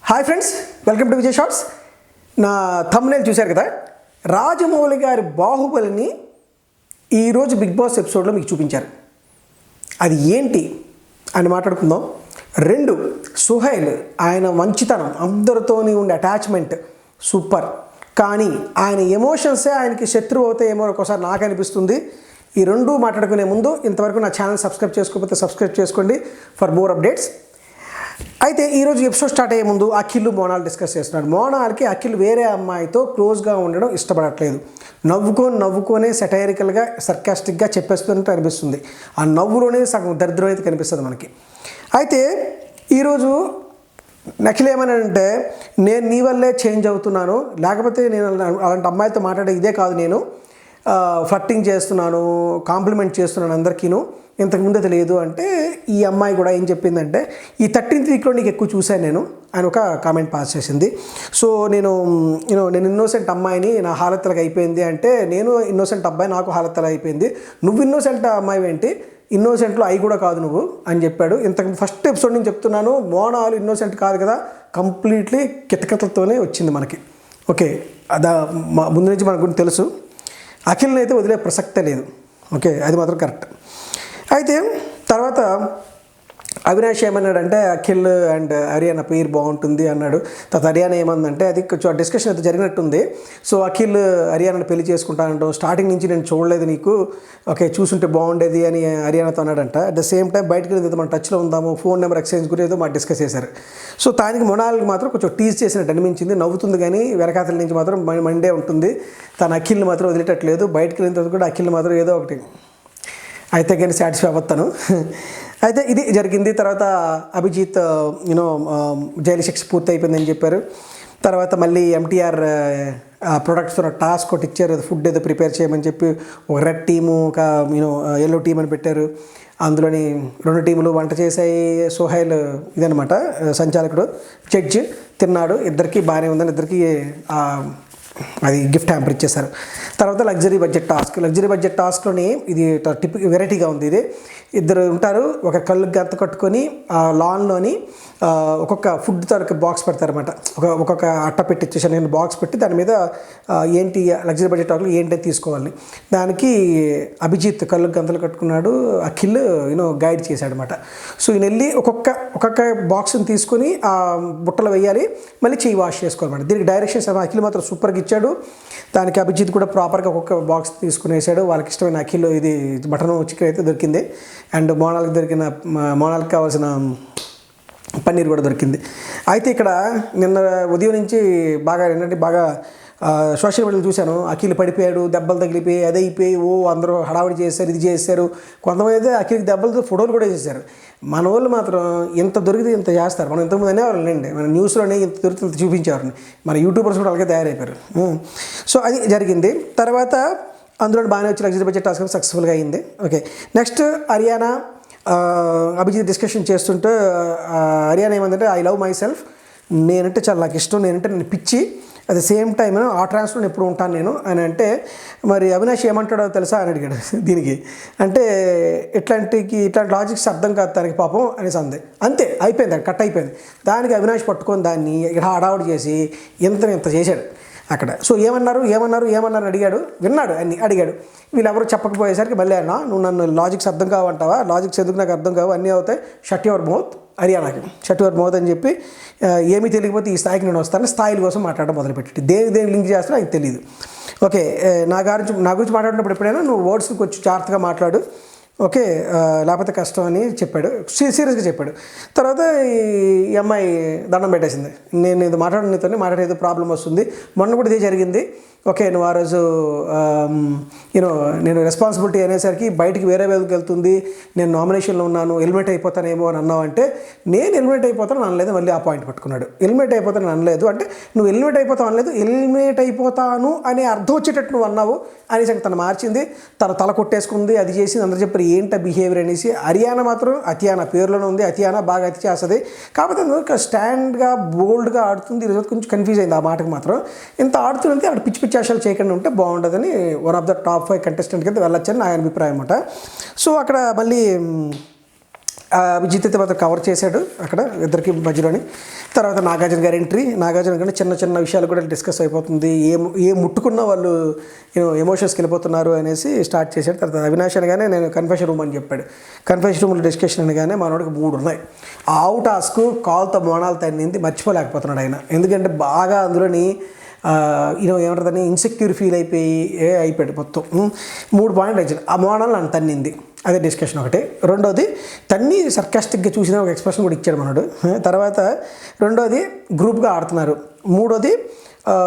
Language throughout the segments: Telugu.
Hi friends, welcome to Vijay shorts. నా థంబ్నెయిల్ చూశారు కదా, రాజమౌళి గారి బాహుబలిని ఈరోజు బిగ్ బాస్ ఎపిసోడ్లో మీకు చూపించారు. అది ఏంటి అని మాట్లాడుకుందాం. 2, సుహైల్ ఆయన మంచితనం, అందరితోని ఉండే అటాచ్మెంట్ సూపర్. కానీ ఆయన ఎమోషన్సే ఆయనకి శత్రువు అవుతాయేమో ఒకసారి నాకు అనిపిస్తుంది. ఈ 2 మాట్లాడుకునే ముందు ఇంతవరకు నా ఛానల్ సబ్స్క్రైబ్ చేసుకోకపోతే సబ్స్క్రైబ్ చేసుకోండి ఫర్ మోర్ అప్డేట్స్. అయితే ఈరోజు ఎపిసోడ్ స్టార్ట్ అయ్యే ముందు అఖిల్ మోనాల్ డిస్కస్ చేస్తున్నాడు. మోనాల్కి అఖిల్ వేరే అమ్మాయితో క్లోజ్గా ఉండడం ఇష్టపడట్లేదు. నవ్వుకొనే సెటైరికల్గా సర్కాస్టిక్గా చెప్పేస్తున్నట్టు అనిపిస్తుంది. ఆ నవ్వులోనే సగం దరిద్రం అయితే కనిపిస్తుంది మనకి. అయితే ఈరోజు అఖిల్ ఏమనంటే, నేను నీ వల్లే చేంజ్ అవుతున్నాను, లేకపోతే నేను అలాంటి అమ్మాయితో మాట్లాడే ఇదే కాదు, నేను ఫ్లర్టింగ్ చేస్తున్నాను, కాంప్లిమెంట్ చేస్తున్నాను అందరికీను, ఇంతకుముందు అది లేదు అంటే ఈ అమ్మాయి కూడా ఏం చెప్పిందంటే, ఈ 13th వీక్లో నీకు ఎక్కువ చూశాను నేను అని ఒక కామెంట్ పాస్ చేసింది. సో నేను ఇన్నోసెంట్ అమ్మాయిని, నా హాలతలకు అయిపోయింది అంటే, నేను ఇన్నోసెంట్ అబ్బాయి నాకు హాలతలు అయిపోయింది, నువ్వు ఇన్నోసెంట్ అమ్మాయి ఏంటి, ఇన్నోసెంట్లో అవి కూడా కాదు నువ్వు అని చెప్పాడు. ఇంతకు ఫస్ట్ ఎపిసోడ్ నుంచి చెప్తున్నాను, మోనాలు ఇన్నోసెంట్ కాదు కదా, కంప్లీట్లీ కితకితలతోనే వచ్చింది మనకి. ఓకే, అదా ముందు నుంచి మనకు తెలుసు. అఖిల్ని అయితే వదిలే ప్రసక్తే లేదు. ఓకే, అది మాత్రం కరెక్ట్. అయితే తర్వాత అవినాష్ ఏమన్నాడంటే, అఖిల్ అండ్ హరియానా పేరు బాగుంటుంది అన్నాడు. తర్వాత హరియానా ఏమందంటే, అది కొంచెం డిస్కషన్ అయితే జరిగినట్టుంది. సో అఖిల్ హరియానాని పెళ్లి చేసుకుంటానంటాం, స్టార్టింగ్ నుంచి నేను చూడలేదు నీకు, ఓకే చూసుంటే బాగుండేది అని హరియానాతో అన్నాడంట. అట్ ద సేమ్ టైం బయటకు వెళ్ళి మన టచ్లో ఉందాము, ఫోన్ నెంబర్ ఎక్స్చేంజ్ గురించి ఏదో మాకు డిస్కస్ చేశారు. సో దానికి మొనాల్కి మాత్రం కొంచెం టీజ్ చేసినట్టు అనిపించింది. నవ్వుతుంది కానీ వెనకాతల నుంచి మాత్రం మండే ఉంటుంది. తన అఖిల్ని మాత్రం వదిలేటట్లేదు. బయటకు వెళ్ళిన తర్వాత కూడా అఖిల్ని మాత్రం ఏదో ఒకటి అయితే కానీ సాటిస్ఫై అవ్వతాను. అయితే ఇది జరిగింది. తర్వాత అభిజిత్ జైలు శిక్ష పూర్తి అయిపోయిందని చెప్పారు. తర్వాత మళ్ళీ ఎంటీఆర్ ప్రొడక్ట్స్తో టాస్క్ ఒకటి ఇచ్చారు, ఫుడ్ ఏదో ప్రిపేర్ చేయమని చెప్పి. ఒక రెడ్ టీము, ఒక ఎల్లో టీం అని పెట్టారు. అందులోని 2 టీములు వంట చేసాయి. సుహైల్ ఇదనమాట సంచాలకుడు, జడ్జ్ తిన్నాడు. ఇద్దరికి బాగానే ఉందని ఇద్దరికి అది గిఫ్ట్ హ్యాంపర్ ఇచ్చేశారు. తర్వాత లగ్జరీ బడ్జెట్ టాస్క్లోని ఇది వెరైటీగా ఉంది. ఇది ఇద్దరు ఉంటారు, ఒక కళ్ళు గంత కట్టుకొని ఆ లాన్లోని ఒక్కొక్క ఫుడ్ తరక బాక్స్ పెడతారనమాట. ఒక్కొక్క అట్ట పెట్టి చిన్న బాక్స్ పెట్టి దాని మీద ఏంటి లగ్జరీ బడ్జెట్ టాస్క్లో ఏంటో తీసుకోవాలి. దానికి అభిజిత్ కళ్ళు గంతలు కట్టుకున్నాడు, అఖిల్ గైడ్ చేశాడు అనమాట. సో ఈయన వెళ్ళి ఒక్కొక్క బాక్స్ని తీసుకొని ఆ బుట్టలో వేయాలి, మళ్ళీ చెయ్యి వాష్ చేసుకోవాలన్నమాట. దీనికి డైరెక్షన్స్ అఖిల్ మాత్రం సూపర్గా ఇచ్చాడు. దానికి అభిజిత్ కూడా ప్రాపర్గా ఒక్కొక్క బాక్స్ తీసుకుని వేసాడు. వాళ్ళకి ఇష్టమైన అఖిల్ ఇది మటన్ చికెన్ అయితే దొరికింది. అండ్ మోనాల్కి కావాల్సిన పన్నీర్ కూడా దొరికింది. అయితే ఇక్కడ నిన్న ఉదయం నుంచి బాగా సోషల్ మీడియాలో చూశాను, అఖిల్ పడిపోయాడు, దెబ్బలు తగిలిపోయి అదే అయిపోయి అందరూ హడావుడి చేశారు, ఇది చేశారు. కొంతమంది అయితే అఖిల్కి దెబ్బలతో ఫోటోలు కూడా చేశారు. మన వాళ్ళు మాత్రం ఇంత దొరికితే ఇంత చేస్తారు. మనం ఇంతకుముందు అనేవాళ్ళండి, మన న్యూస్లోనే ఇంత దొరికితే ఇంత చూపించేవారిని. మన యూట్యూబర్స్ కూడా అలాగే తయారైపోయారు. సో అది జరిగింది. తర్వాత అందులో బాగానే వచ్చి లగ్జరీ బడ్జెట్ టాస్క్ సక్సెస్ఫుల్గా అయింది. Okay, next Ariyana Abhijeet discussion చేస్తుంటే హరియానా ఏమందంటే, ఐ లవ్ మై సెల్ఫ్, నేనంటే చాలా నాకు ఇష్టం, నేనంటే నేను పిచ్చి, అట్ ద సేమ్ టైం ఆ ట్రాన్స్లో ఎప్పుడు ఉంటాను నేను అని అంటే, మరి అవినాష్ ఏమంటాడో తెలుసా అని అడిగాడు. దీనికి అంటే ఇట్లాంటి లాజిక్స్ అర్థం కాదు తనకి పాపం అనేసి అంది. అంతే, అయిపోయింది, అది కట్ అయిపోయింది. దానికి అవినాష్ పట్టుకొని దాన్ని ఇక్కడ హడావుడి చేసి ఇంత చేశాడు అక్కడ. సో ఏమన్నారు అడిగాడు, విన్నాడు, అడిగాడు. వీళ్ళెవరూ చెప్పకపోయేసరికి మళ్ళీ అన్నా, నువ్వు నన్ను లాజిక్స్ అర్థం కావంటావా, లాజిక్స్ ఎందుకు నాకు అర్థం కావు, అన్నీ అవుతాయి, షట్ యువర్ మౌత్ హరియానాకి, షట్ యువర్ మౌత్ అని చెప్పి, ఏమీ తెలియకపోతే ఈ స్థాయికి నేను వస్తాను, స్థాయిల కోసం మాట్లాడడం మొదలుపెట్టి దేని లింక్ చేస్తానో అది తెలియదు. ఓకే, నా గురించి మాట్లాడినప్పుడు ఎప్పుడైనా నువ్వు వర్డ్స్కి వచ్చి జాగ్రత్తగా మాట్లాడు, ఓకే, లేకపోతే కష్టం అని చెప్పాడు, సీరియస్గా చెప్పాడు. తర్వాత ఈ అమ్మాయి దండం పెట్టేసింది, నేను ఇది మాట్లాడేదో ప్రాబ్లం వస్తుంది. మొన్న కూడా ఇదే జరిగింది. ఓకే, నువ్వు ఆ రోజు నేను రెస్పాన్సిబిలిటీ అనేసరికి బయటికి వేరే వేదికకి వెళ్తుంది, నేను నామినేషన్లో ఉన్నాను, ఎలిమినేట్ అయిపోతానేమో అని అన్నావు అంటే, నేను ఎలిమినేట్ అయిపోతాను అనలేదు. మళ్ళీ ఆ పాయింట్ పట్టుకున్నాడు, ఎలిమినేట్ అయిపోతాను అనలేదు అంటే, నువ్వు ఎలిమినేట్ అయిపోతావు అనలేదు, ఎలిమినేట్ అయిపోతాను అనే అర్థం వచ్చేటట్టు నువ్వు అన్నావు అనేసి తను మార్చింది. తల కొట్టేసుకుంది, అది చేసింది. అందరూ చెప్పారు ఏంట బిహేవియర్ అనేసి. హరియానా మాత్రం అతియానా పేరులోనే ఉంది, అతియానా బాగా అతి చేస్తుంది. కాకపోతే అందులో స్టాండ్గా బోల్డ్గా ఆడుతుంది. ఈరోజు కొంచెం కన్ఫ్యూజ్ అయింది ఆ మాటకు మాత్రం. ఇంత ఆడుతుంటే అక్కడ పిచ్చి ఆశలు చేయకుండా ఉంటే బాగుంటుందని one of the top 5 contestant కింద వెళ్ళొచ్చని నా అభిప్రాయం అన్నమాట. సో అక్కడ మళ్ళీ అభిజిత్ అయితే మాత్రం కవర్ చేశాడు అక్కడ ఇద్దరికి మధ్యలోని. తర్వాత నాగార్జున గారి ఎంట్రీ, నాగార్జున గారి చిన్న చిన్న విషయాలు కూడా డిస్కస్ అయిపోతుంది, ఏ ముట్టుకున్న వాళ్ళు ఎమోషన్స్కి వెళ్ళిపోతున్నారు అనేసి స్టార్ట్ చేశాడు. తర్వాత అవినాష్ అనగానే నేను కన్ఫెషన్ రూమ్ అని చెప్పాడు. కన్ఫెషన్ రూమ్లో డిస్కషన్ అనగానే మనోడికి 3 ఉన్నాయి. ఆవు టాస్క్ కాల్తో మోనాలు తన్నింది మర్చిపోలేకపోతున్నాడు ఆయన. ఎందుకంటే బాగా అందులోని ఏమంటుందని ఇన్సెక్యూర్ ఫీల్ అయిపోయాడు మొత్తం. 3 పాయింట్లు వచ్చింది. ఆ మోనాలు నన్ను తన్నింది, అదే డిస్కషన్ ఒకటి. రెండోది తన్ని సర్కాస్టిక్గా చూసిన ఒక ఎక్స్ప్రెషన్ కూడా ఇచ్చాడు మనోడు. తర్వాత రెండోది గ్రూప్గా ఆడుతున్నారు. మూడోది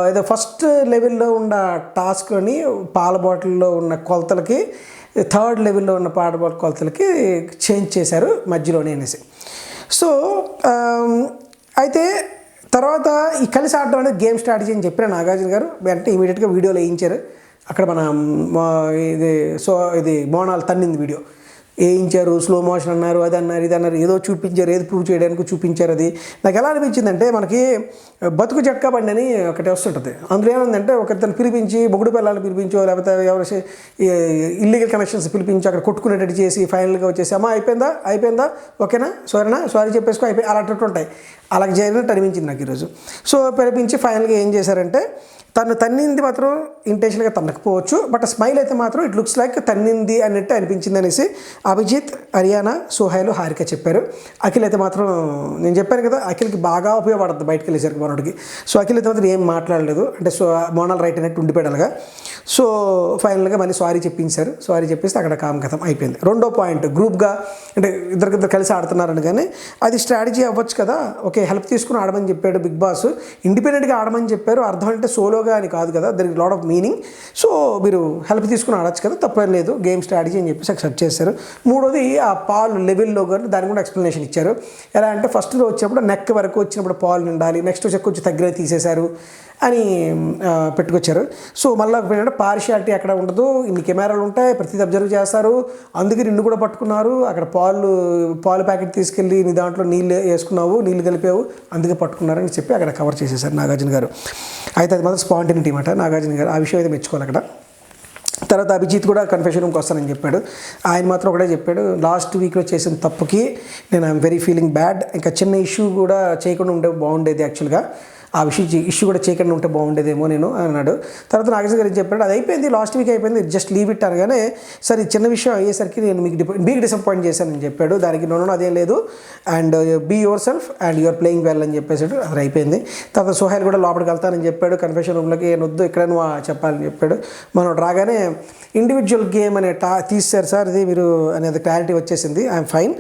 ఏదో ఫస్ట్ లెవెల్లో ఉన్న టాస్క్ని పాల బాటిల్లో ఉన్న కొలతలకి థర్డ్ లెవెల్లో ఉన్న పాల బాటిల్ కొలతలకి చేంజ్ చేశారు మధ్యలోనే అనేసి. సో అయితే తర్వాత ఈ కలిసి ఆడడం అనేది గేమ్ స్ట్రాటజీ అని చెప్పిన నాగార్జున గారు వెంటనే ఇమీడియట్గా వీడియోలో వేయించారు. అక్కడ మన ఇది మోనాలు తన్నింది వీడియో వేయించారు, స్లో మోషన్ అన్నారు, అది అన్నారు, ఇది అన్నారు, ఏదో చూపించారు, ఏది ప్రూవ్ చేయడానికి చూపించారు. అది నాకు ఎలా అనిపించిందంటే మనకి బతుకు జట్కా బండి అని ఒకటి వస్తుంటుంది. అందులో ఏముందంటే ఒకరిని పిలిపించి మొగుడు పిల్లలు పిలిపించో లేకపోతే ఎవరు ఇల్లీగల్ కనెక్షన్స్ పిలిపించి అక్కడ కొట్టుకునేటట్టు చేసి ఫైనల్గా వచ్చేసి అమ్మా అయిపోయిందా ఓకేనా సారీ చెప్పేసుకో అయిపోయి అలాంటి ఉంటాయి. అలాగ చేయనట్టు అనిపించింది నాకు ఈరోజు. సో పిలిపించి ఫైనల్గా ఏం చేశారంటే తను తన్నింది మాత్రం ఇంటెన్షన్గా తన్నకపోవచ్చు, బట్ స్మైల్ అయితే మాత్రం ఇట్ లుక్స్ లైక్ తన్నింది అన్నట్టు అనిపించింది అనేసి అభిజిత్, హరియానా, సోహైల్, హారిక చెప్పారు. అఖిల్ అయితే మాత్రం నేను చెప్పాను కదా అఖిల్కి బాగా ఉపయోగపడుతుంది బయటకు వెళ్ళేసరికి మనోడికి. సో అఖిల్ అయితే మాత్రం ఏం మాట్లాడలేదు, అంటే మోనాల్ రైట్ అన్నట్టు ఉండిపోయాడుగా. సో ఫైనల్గా మళ్ళీ సారీ చెప్పించారు. సారీ చెప్పేస్తే అక్కడ కామకథం అయిపోయింది. రెండో పాయింట్ గ్రూప్గా అంటే ఇద్దరు కలిసి ఆడుతున్నారని, కానీ అది స్ట్రాటజీ అవ్వచ్చు కదా. ఓకే హెల్ప్ తీసుకుని ఆడమని చెప్పాడు బిగ్ బాస్, ఇండిపెండెంట్గా ఆడమని చెప్పారు. అర్థం అంటే సోలోగా అని కాదు కదా, there is lot of meaning. So మీరు హెల్ప్ తీసుకుని ఆడచ్చు కదా, తప్పేం లేదు, గేమ్ స్ట్రాటజీ అని చెప్పేసి అక్సెప్ట్ చేశారు. మూడోది ఆ పాలు లెవెల్లో కానీ దానికి కూడా ఎక్స్ప్లెనేషన్ ఇచ్చారు. ఎలా అంటే ఫస్ట్లో వచ్చినప్పుడు నెక్ వరకు వచ్చినప్పుడు పాలు నిండాలి, నెక్స్ట్ వచ్చి కొంచెం తగ్గిన తీసేశారు అని పెట్టుకొచ్చారు. సో మళ్ళీ ఏంటంటే పార్షియాలిటీ అక్కడ ఉండదు, ఇన్ని కెమెరాలు ఉంటాయి, ప్రతిదీ అబ్జర్వ్ చేస్తారు, అందుకే నిన్ను కూడా పట్టుకున్నారు. అక్కడ పాలు ప్యాకెట్ తీసుకెళ్ళి నీ దాంట్లో నీళ్ళు వేసుకున్నావు, నీళ్ళు కలిపావు, అందుకే పట్టుకున్నారని చెప్పి అక్కడ కవర్ చేసేసారు నాగార్జున గారు. అయితే అది మాత్రం స్పాంటనిటీ మాట నాగార్జున గారు, ఆ విషయం అయితే మెచ్చుకోవాలి అక్కడ. తర్వాత అభిజిత్ కూడా కన్ఫెషన్ రూమ్కి వస్తానని చెప్పాడు. ఆయన మాత్రం ఒకటే చెప్పాడు, లాస్ట్ వీక్లో చేసిన తప్పుకి నేను ఐఎమ్ వెరీ ఫీలింగ్ బ్యాడ్, ఇంకా చిన్న ఇష్యూ కూడా చేయకుండా ఉంటే బాగుండేది, యాక్చువల్గా ఆ ఇష్యూ కూడా చేయకుండా ఉంటే బాగుండేదేమో నేను అన్నాడు. తర్వాత నాగార్జున గారు చెప్పాడు అది అయిపోయింది, లాస్ట్ వీక్ అయిపోయింది, జస్ట్ లీవ్ ఇట్ అనగానే సరే చిన్న విషయం అయ్యేసరికి నేను మీకు డిసప్పాయింట్ చేశానని చెప్పాడు. దానికి నో అదేం లేదు, and be yourself and you are playing well అని చెప్పేసాడు. అది అయిపోయింది. తర్వాత సోహైల్ కూడా లోపలికి వెళ్తానని చెప్పాడు, కన్ఫెషన్ రూమ్లోకి వద్దు ఇక్కడ నువ్వు చెప్పాలని చెప్పాడు. మనం రాగానే ఇండివిజువల్ గేమ్ అనే తీశారు సార్ ఇది మీరు అనేది క్లారిటీ వచ్చేసింది, ఐఎమ్ ఫైన్,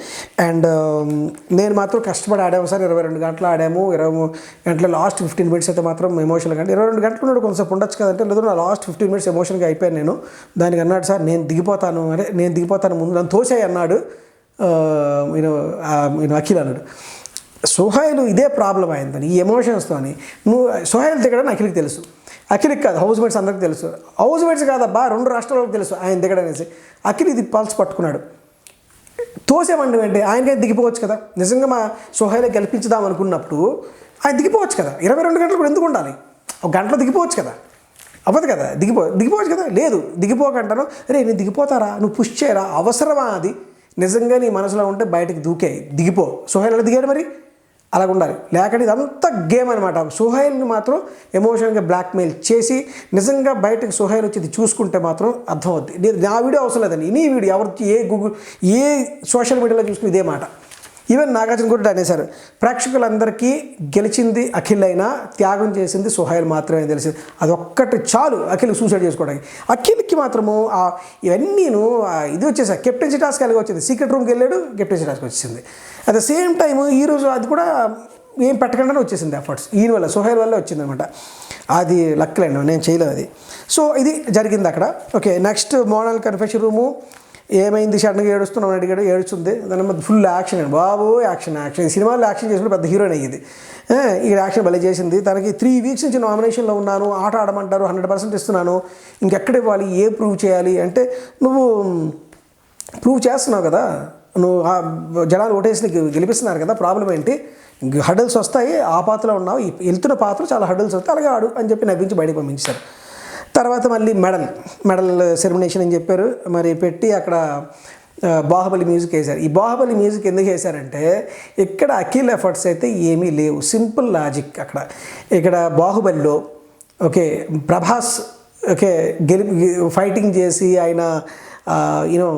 అండ్ నేను మాత్రం కష్టపడి ఆడాము సార్, 22 గంటలు ఆడాము, 20 గంటల లాస్ట్ 15 మినిట్స్ అయితే మాత్రం ఎమోషనల్, అంటే 22 గంటలు ఉన్నాడు కొంచెంసేపు ఉండొచ్చు కదంటే, లేదు నా లాస్ట్ 15 మినిట్స్ ఎమోషన్గా అయిపోయాను నేను. దానికి అన్నాడు సార్ నేను దిగిపోతాను ముందు నన్ను తోసాయి అన్నాడు నేను అఖిల్ అన్నాడు. సోహైల్ ఇదే ప్రాబ్లం అయిందని ఈ ఎమోషన్స్తోని నువ్వు సోహైల్ దిగడని అఖిల్కి తెలుసు, అఖిల్కి కాదు హౌస్ మేట్స్ అందరికీ తెలుసు, హౌస్ మేట్స్ కాదబ్బా 2 రాష్ట్రాలకు తెలుసు ఆయన దిగడనేసి. అఖిల్ ఇది పల్స్ పట్టుకున్నాడు, తోసేమండి అంటే ఆయనకైతే దిగిపోవచ్చు కదా, నిజంగా మా సోహైల్ గెలిపించుదాం అనుకున్నప్పుడు ఆయన దిగిపోవచ్చు కదా, 22 గంటలు కూడా ఎందుకు ఉండాలి, ఒక గంటలో దిగిపోవచ్చు కదా, అవ్వదు కదా, దిగిపోవచ్చు కదా, లేదు దిగిపోకంటాను, రే నేను దిగిపోతారా, నువ్వు పుష్ చేయరా, అవసరమా అది, నిజంగా నీ మనసులో ఉంటే బయటకు దూకే దిగిపో. సోహైల్ ఎలా దిగాడు మరి, అలాగ ఉండాలి, లేకపోతే ఇదంతా గేమ్ అనమాట. సోహైల్ని మాత్రం ఎమోషనల్గా బ్లాక్మెయిల్ చేసి నిజంగా బయటకు సోహైల్ వచ్చి చూసుకుంటే మాత్రం అర్థమవుద్ది. నా వీడియో అవసరం లేదండి, ఈ వీడియో ఎవరు ఏ సోషల్ మీడియాలో చూసుకుని ఇదే మాట. ఈవెన్ నాగార్జున కూడా అనేశారు, ప్రేక్షకులందరికీ గెలిచింది అఖిల్ అయినా త్యాగం చేసింది సోహైల్ మాత్రమే తెలిసింది, అదొక్కటి చాలు అఖిల్ సూసైడ్ చేసుకోవడానికి. అఖిల్కి మాత్రము ఇవన్నీను ఇది వచ్చేసాయి, కెప్టెన్సీ టాస్క్ అలాగే వచ్చింది, సీక్రెట్ రూమ్కి వెళ్ళాడు, కెప్టెన్సీ టాస్క్ వచ్చేసింది. అట్ ద సేమ్ టైం ఈరోజు అది కూడా ఏం పెట్టకుండానే వచ్చేసింది ఎఫర్ట్స్, ఈయన వల్ల సోహైల్ వల్ల వచ్చిందనమాట. అది లక్కలేండి, నేను చేయలేదు అది. సో ఇది జరిగింది అక్కడ. Okay next Monal confession room ఏమైంది, సడన్గా ఏడుస్తున్నామని అడిగాడు, ఏడుస్తుంది, దాని మీద ఫుల్ యాక్షన్ అండి బాబు, యాక్షన్ సినిమాలో యాక్షన్ చేసుకుంటే పెద్ద హీరోయిన్ అయ్యేది, ఇక్కడ యాక్షన్ భలే చేసింది. తనకి 3 వీక్స్ నుంచి నామినేషన్లో ఉన్నాను, ఆట ఆడమంటారు, 100% ఇస్తున్నాను, ఇంకెక్కడ ఇవ్వాలి, ప్రూవ్ చేయాలి అంటే నువ్వు ప్రూవ్ చేస్తున్నావు కదా, నువ్వు జనాలు ఓటేసి నీకు గెలిపిస్తున్నారు కదా, ప్రాబ్లం ఏంటి, హడల్స్ వస్తాయి, ఆ పాత్రలో ఉన్నావు, వెళ్తున్న పాత్ర చాలా హడల్స్ వస్తాయి, అలాగే ఆడు అని చెప్పి నవ్వించి బయటకు పంపించారు. తర్వాత మళ్ళీ మెడల్ సెరమినేషన్ అని చెప్పారు, మరి పెట్టి అక్కడ బాహుబలి మ్యూజిక్ వేశారు. ఈ బాహుబలి మ్యూజిక్ ఎందుకు వేశారంటే ఇక్కడ అఖిల్ ఎఫర్ట్స్ అయితే ఏమీ లేవు, సింపుల్ లాజిక్ అక్కడ. ఇక్కడ బాహుబలిలో ఓకే ప్రభాస్ ఓకే ఫైటింగ్ చేసి ఆయన యూనో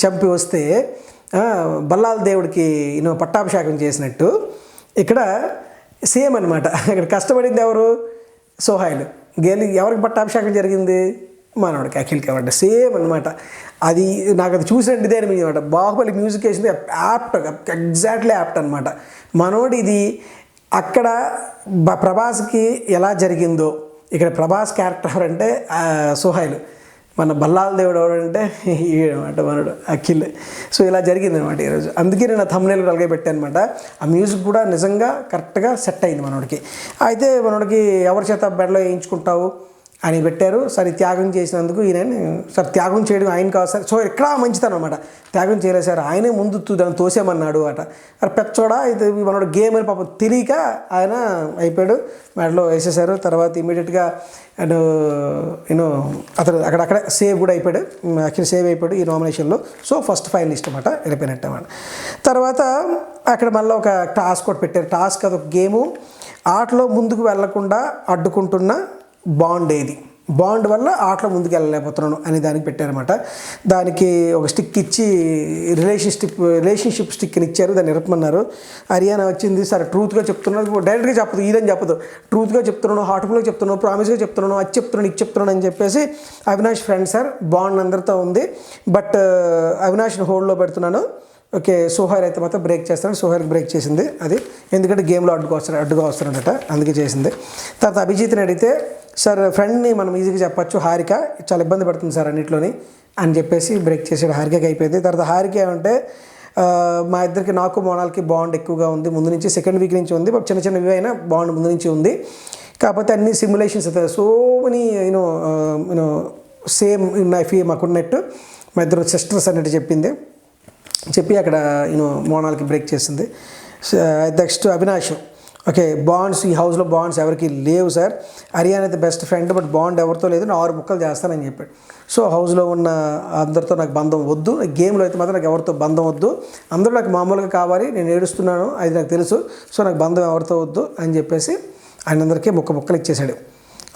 చంపి వస్తే బల్లాల దేవుడికి పట్టాభిషేకం చేసినట్టు ఇక్కడ సేమ్ అనమాట. ఇక్కడ కష్టపడింది ఎవరు? సోహైల్. ఎవరికి పట్టాభిషేకం జరిగింది? మనోడికి, అఖిల్కి అనమాట. సేమ్ అనమాట. అది నాకు అది చూసినట్టు ఇదే అనిపించింది అనమాట. బాహుబలి మ్యూజిక్ వేసింది యాప్ట్, ఎగ్జాక్ట్లీ యాప్ట్ అనమాట. మనోడు ఇది అక్కడ ప్రభాస్కి ఎలా జరిగిందో ఇక్కడ ప్రభాస్ క్యారెక్టర్ అంటే సోహైల్, మన బల్లాల దేవుడు ఎవడంటే అనమాట మనోడు అఖిల్. సో ఇలా జరిగింది అనమాట ఈరోజు. అందుకే నేను థంబ్నెయిల్ అలాగే పెట్టాను అనమాట. ఆ మ్యూజిక్ కూడా నిజంగా కరెక్ట్గా సెట్ అయింది మనోడికి. అయితే మనోడికి ఎవరి చేత బెడలో వేయించుకుంటావు అని పెట్టారు. సరే త్యాగం చేసినందుకు ఈయన సార్ త్యాగం చేయడం ఆయన కాదు సార్. సో ఇక్కడ మంచితనం అనమాట. త్యాగం చేయలేదు సార్, ఆయనే ముందు దాన్ని తోసేమన్నాడు అట. అరే పెచ్చోడా ఇది మనోడు గేమ్ అని పాపం తెలియక ఆయన అయిపోయాడు, మెడలో వేసేసారు. తర్వాత ఇమీడియట్గా అండ్ అక్కడక్కడ సేవ్ కూడా అయిపోయాడు, అఖిల్ సేవ్ అయిపోయాడు ఈ నామినేషన్లో. సో ఫస్ట్ ఫైనలిస్ట్ అనమాట, వెళ్ళిపోయినట్టు అన్నమాట. తర్వాత అక్కడ మళ్ళీ ఒక టాస్క్ ఒకటి పెట్టారు. టాస్క్ అదొక గేము, ఆటలో ముందుకు వెళ్లకుండా అడ్డుకుంటున్న బాండ్ ఏది, బాండ్ వల్ల ఆటలో ముందుకు వెళ్ళలేకపోతున్నాను అని దానికి పెట్టారన్నమాట. దానికి ఒక స్టిక్ ఇచ్చి రిలేషన్షిప్ స్టిక్ని ఇచ్చారు, దాన్ని నిరపమన్నారు. హర్యానా వచ్చింది, సరే ట్రూత్గా చెప్తున్నాను, డైరెక్ట్గా చెప్పదు, ఇదని చెప్పదు, ట్రూత్గా చెప్తున్నాను, హార్ట్ఫుల్గా చెప్తున్నాను, ప్రామిస్గా చెప్తున్నాను, అది చెప్తున్నాను, ఇది చెప్తున్నాను అని చెప్పేసి అవినాష్ ఫ్రెండ్ సార్, బాండ్ అందరితో ఉంది, బట్ అవినాష్ని హోల్డ్లో పెడుతున్నాను. ఓకే సోహైల్ అయితే మాత్రం బ్రేక్ చేస్తాడు. సోహైల్కి బ్రేక్ చేసింది అది, ఎందుకంటే గేమ్లో అడ్డుగా వస్తున్నాడట, అందుకే చేసింది. తర్వాత అభిజిత్ని అడిగితే సార్ ఫ్రెండ్ని మనం ఈజీగా చెప్పచ్చు, హారిక చాలా ఇబ్బంది పడుతుంది సార్ అన్నింటిలోని అని చెప్పేసి బ్రేక్ చేసాడు. హారికకి అయిపోయింది. తర్వాత హారిక ఏమంటే మా ఇద్దరికి నాకు మోనాల్కి బాండ్ ఎక్కువగా ఉంది, ముందు నుంచి సెకండ్ వీక్ నుంచి ఉంది, బట్ చిన్న చిన్నవి అయినా బాండ్ ముందు నుంచి ఉంది, కాకపోతే అన్ని సిమ్యులేషన్స్ అవుతాయి, so many you know same life మాకున్నట్టు మా ఇద్దరు సిస్టర్స్ అన్నట్టు చెప్పింది. చెప్పి అక్కడ మోనాల్కి బ్రేక్ చేసింది. నెక్స్ట్ అవినాష్, ఓకే బాండ్స్ ఈ హౌస్లో బాండ్స్ ఎవరికి లేవు సార్, హర్యానా అయితే బెస్ట్ ఫ్రెండ్, బట్ బాండ్ ఎవరితో లేదు, 6 ముక్కలు చేస్తానని చెప్పాడు. సో హౌస్లో ఉన్న అందరితో నాకు బంధం వద్దు, గేమ్లో అయితే మాత్రం నాకు ఎవరితో బంధం వద్దు, అందరూ నాకు మామూలుగా కావాలి, నేను ఏడుస్తున్నాను అది నాకు తెలుసు, సో నాకు బంధం ఎవరితో వద్దు అని చెప్పేసి ఆయన అందరికీ ముక్కలు ఇచ్చేసాడు.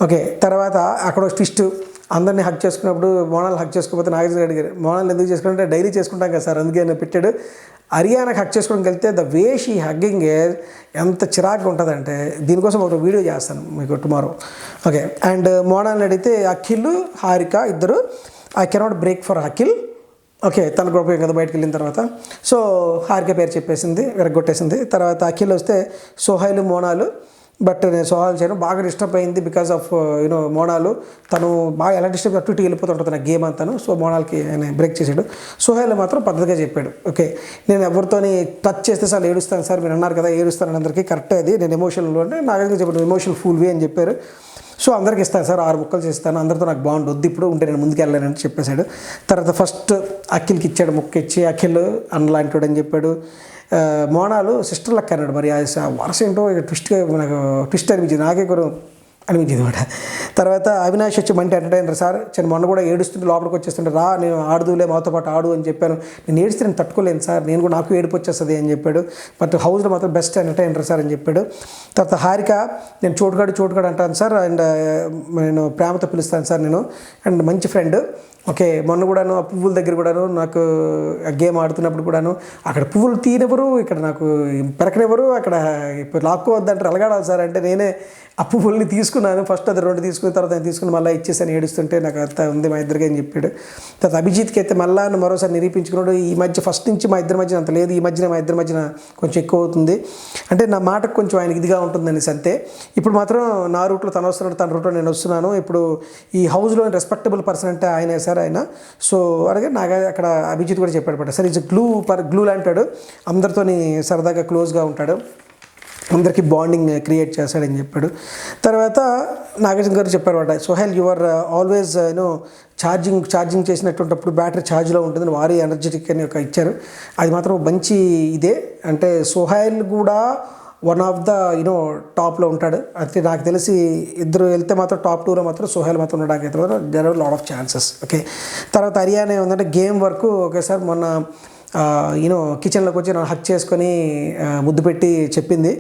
ఓకే తర్వాత అక్కడ ఒక ట్విస్ట్, అందరినీ హక్ చేసుకున్నప్పుడు మోనాల్ హక్ చేసుకోకపోతే నాగేశ్వర అడిగారు, మోనాల్ ఎందుకు చేసుకుంటే డైలీ చేసుకుంటాం కదా సార్ అందుకే నేను పెట్టాడు. హర్యానాకి హక్ చేసుకోవడానికి వెళ్తే ద వే షీ హగ్గింగ్ ఎంత చిరాకుగా ఉంటుందంటే, దీనికోసం ఒక వీడియో చేస్తాను మీకు టుమారో. ఓకే అండ్ మోనాల్ని అడిగితే అఖిల్ హారిక ఇద్దరు I cannot break for Akhil, okay తనకు ఉపయోగం కదా బయటకు వెళ్ళిన తర్వాత. సో హారిక పేరు చెప్పేసింది, విరగొట్టేసింది. తర్వాత అఖిల్ వస్తే సోహైల్ మోనాలు, బట్ నేను సోహాల్ చేయను, బాగా డిస్టర్బ్ అయింది బికాస్ ఆఫ్ మోనాలు, తను బాగా ఎలా డిస్టర్బ్ అటు ఇటు వెళ్ళిపోతుంటుంది నా గేమ్ అంతాను. సో మోనాల్కి ఆయన బ్రేక్ చేశాడు. సోహైల్ మాత్రం పద్ధతిగా చెప్పాడు, ఓకే నేను ఎవరితోని టచ్ చేస్తే సార్ ఏడుస్తాను సార్, మీరు అన్నారు కదా ఏడుస్తాను అందరికీ, కరెక్టే అది, నేను ఎమోషనల్ అంటే నాగేంద్ర చెప్పాడు ఎమోషనల్ ఫుల్ వే అని చెప్పారు. సో అందరికి ఇస్తాను సార్, 6 ముక్కలు చేస్తాను, అందరితో నాకు బాండ్ వద్దు ఇప్పుడు, ఉంటే నేను ముందుకు వెళ్ళానని చెప్పేశాడు. తర్వాత ఫస్ట్ అఖిల్కి ఇచ్చాడు, ముక్క ఇచ్చి అఖిల్ అన్నలాంటి అని చెప్పాడు. మోనాలు సిస్టర్ లెక్క అన్నాడు, మరి ఆ వరుస ఏంటో ట్విస్ట్గా నాకు ట్విస్ట్ అనిపించింది, నాకే కూడా అనిపించింది అనమాట. తర్వాత అవినాష్ వచ్చి మంచి ఎంటర్టైనర్ సార్, మొన్న కూడా ఏడుస్తుంటే లోపలికి వచ్చేస్తుంటే రా నేను ఆడుదులే మాతో పాటు ఆడు అని చెప్పాను, నేను ఏడిస్తే నేను తట్టుకోలేను సార్, నేను కూడా నాకు ఏడుపు వచ్చేస్తుంది అని చెప్పాడు, బట్ హౌస్లో మాత్రం బెస్ట్ ఎంటర్టైనర్ సార్ అని చెప్పాడు. తర్వాత హారిక నేను చోటుగాడు అంటాను సార్, అండ్ నేను ప్రేమతో పిలుస్తాను సార్ నేను, అండ్ మంచి ఫ్రెండ్, ఓకే మొన్న కూడాను ఆ పువ్వుల దగ్గర కూడాను నాకు గేమ్ ఆడుతున్నప్పుడు కూడాను అక్కడ పువ్వులు తీయనివ్వరు, ఇక్కడ నాకు పెరకనివ్వరు, అక్కడ ఇప్పుడు లాక్కోవద్దంటారు, అలగాడాలి సార్ అంటే నేనే ఆ పువ్వుల్ని తీసుకున్నాను, ఫస్ట్ అది 2 తీసుకున్న తర్వాత నేను తీసుకుని మళ్ళీ ఇచ్చేసాను ఏడుస్తుంటే, నాకు అంత ఉంది మా ఇద్దరికి అని చెప్పాడు. తర్వాత అభిజిత్కి అయితే మళ్ళీ మరోసారి నిరూపించుకున్నాడు, ఈ మధ్య ఫస్ట్ నుంచి మా ఇద్దరి మధ్యన అంత లేదు, ఈ మధ్యన మా ఇద్దరి మధ్యన కొంచెం ఎక్కువ అవుతుంది అంటే నా మాటకు కొంచెం ఆయనకి ఇదిగా ఉంటుందనేసి అంతే. ఇప్పుడు మాత్రం నా రూట్లో తను వస్తున్నాడు, తన రూట్లో నేను వస్తున్నాను, ఇప్పుడు ఈ హౌస్లో రెస్పెక్టబుల్ పర్సన్ అంటే ఆయనే సార్ ఆయన. సో అలాగే నాగా అక్కడ అభిజిత్ కూడా చెప్పాడు సార్ ఈజ్ గ్లూ లాంటాడు, అందరితోని సరదాగా క్లోజ్గా ఉంటాడు, అందరికీ బాండింగ్ క్రియేట్ చేస్తాడని చెప్పాడు. తర్వాత నాగేశ్వర గారు చెప్పారు Sohel you are always charging చేసినటువంటిప్పుడు బ్యాటరీ ఛార్జ్లో ఉంటుంది, వారి ఎనర్జెటిక్ అని ఒక ఇచ్చారు, అది మాత్రం మంచి ఇదే. అంటే సోహైల్ కూడా వన్ ఆఫ్ ద టాప్లో ఉంటాడు. అయితే నాకు తెలిసి ఇద్దరు వెళ్తే మాత్రం టాప్ 2లో మాత్రం సోహెల్ మాత్రం ఉండడానికి అయితే there are lot of chances. Okay, తర్వాత హర్యానా ఏముందంటే గేమ్ వరకు ఒకేసారి మొన్న కిచెన్లోకి వచ్చి నన్ను హక్ చేసుకొని ముద్దు పెట్టి చెప్పింది,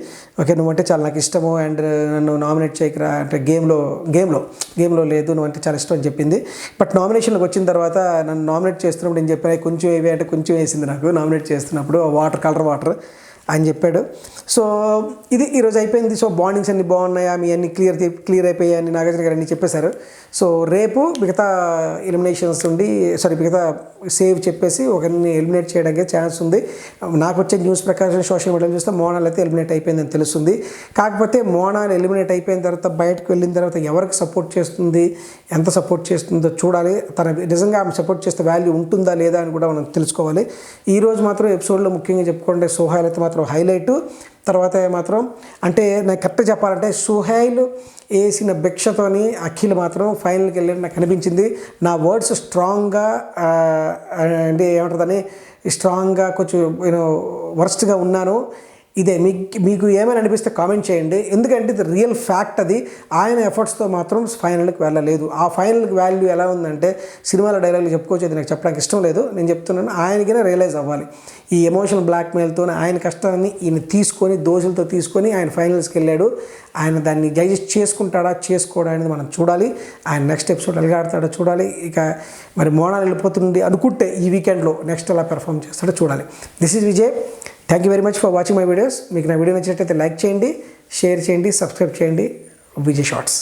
ఓకే నువ్వంటే చాలా నాకు ఇష్టము అండ్ నన్ను నామినేట్ చేయకరా అంటే గేమ్లో లేదు నువ్వంటే చాలా ఇష్టం అని చెప్పింది. బట్ నామినేషన్లోకి వచ్చిన తర్వాత నన్ను నామినేట్ చేస్తున్నప్పుడు నేను చెప్పాను కొంచెం ఏవి అంటే కొంచెం వేసింది నాకు నామినేట్ చేస్తున్నప్పుడు కలర్ వాటర్ అని చెప్పాడు. సో ఇది ఈరోజు అయిపోయింది. సో బాండింగ్స్ అన్నీ బాగున్నాయా, మీ అన్ని క్లియర్ అయిపోయాయి అని నాగార్జున గారు అన్నీ చెప్పేశారు. సో రేపు మిగతా ఎలిమినేషన్స్ మిగతా సేవ్ చెప్పేసి ఒకరిని ఎలిమినేట్ చేయడానికి ఛాన్స్ ఉంది. నాకు వచ్చే న్యూస్ ప్రకారం సోషల్ మీడియాలో చూస్తే మోనాల్ అయితే ఎలిమినేట్ అయిపోయిందని తెలుస్తుంది. కాకపోతే మోనాల్ ఎలిమినేట్ అయిపోయిన తర్వాత బయటకు వెళ్ళిన తర్వాత ఎవరికి సపోర్ట్ చేస్తుంది, ఎంత సపోర్ట్ చేస్తుందో చూడాలి. తన నిజంగా ఆమె సపోర్ట్ చేస్తే వాల్యూ ఉంటుందా లేదా అని కూడా మనం తెలుసుకోవాలి. ఈరోజు మాత్రం ఎపిసోడ్లో ముఖ్యంగా చెప్పుకుంటే సోహెల్ అయితే మాత్రం హైలైట్. తర్వాత మాత్రం అంటే నాకు కరెక్ట్గా చెప్పాలంటే సుహైల్ వేసిన భిక్షతోని అఖిల్ మాత్రం ఫైనల్కి వెళ్ళి నాకు అనిపించింది. నా వర్డ్స్ స్ట్రాంగ్గా అంటే ఏమంటుందని స్ట్రాంగ్గా కొంచెం వర్స్ట్గా ఉన్నాను. ఇదే మీకు ఏమైనా అనిపిస్తే కామెంట్ చేయండి, ఎందుకంటే ఇది రియల్ ఫ్యాక్ట్. అది ఆయన ఎఫర్ట్స్తో మాత్రం ఫైనల్కి వెళ్ళలేదు. ఆ ఫైనల్కి వాల్యూ ఎలా ఉందంటే సినిమాలో డైలాగులు చెప్పుకోవచ్చు, నాకు చెప్పడానికి ఇష్టం లేదు, నేను చెప్తున్నాను ఆయనకైనా రియలైజ్ అవ్వాలి. ఈ ఎమోషనల్ బ్లాక్మెయిల్తో ఆయన కష్టాన్ని ఈయన దోషులతో తీసుకొని ఆయన ఫైనల్స్కి వెళ్ళాడు. ఆయన దాన్ని డైజెస్ట్ చేసుకుంటాడా చేసుకోడా అనేది మనం చూడాలి. ఆయన నెక్స్ట్ ఎపిసోడ్ ఎలాగాడతాడో చూడాలి. ఇక మరి మోనాల్ వెళ్ళిపోతుంది అనుకుంటే ఈ వీకెండ్లో నెక్స్ట్ ఎలా పెర్ఫామ్ చేస్తాడో చూడాలి. This is Vijay. Thank you very much for watching my videos. మీకు నా వీడియో నచ్చినట్లయితే లైక్ చేయండి, షేర్ చేయండి, సబ్స్క్రైబ్ చేయండి. విజయ్ షార్ట్స్.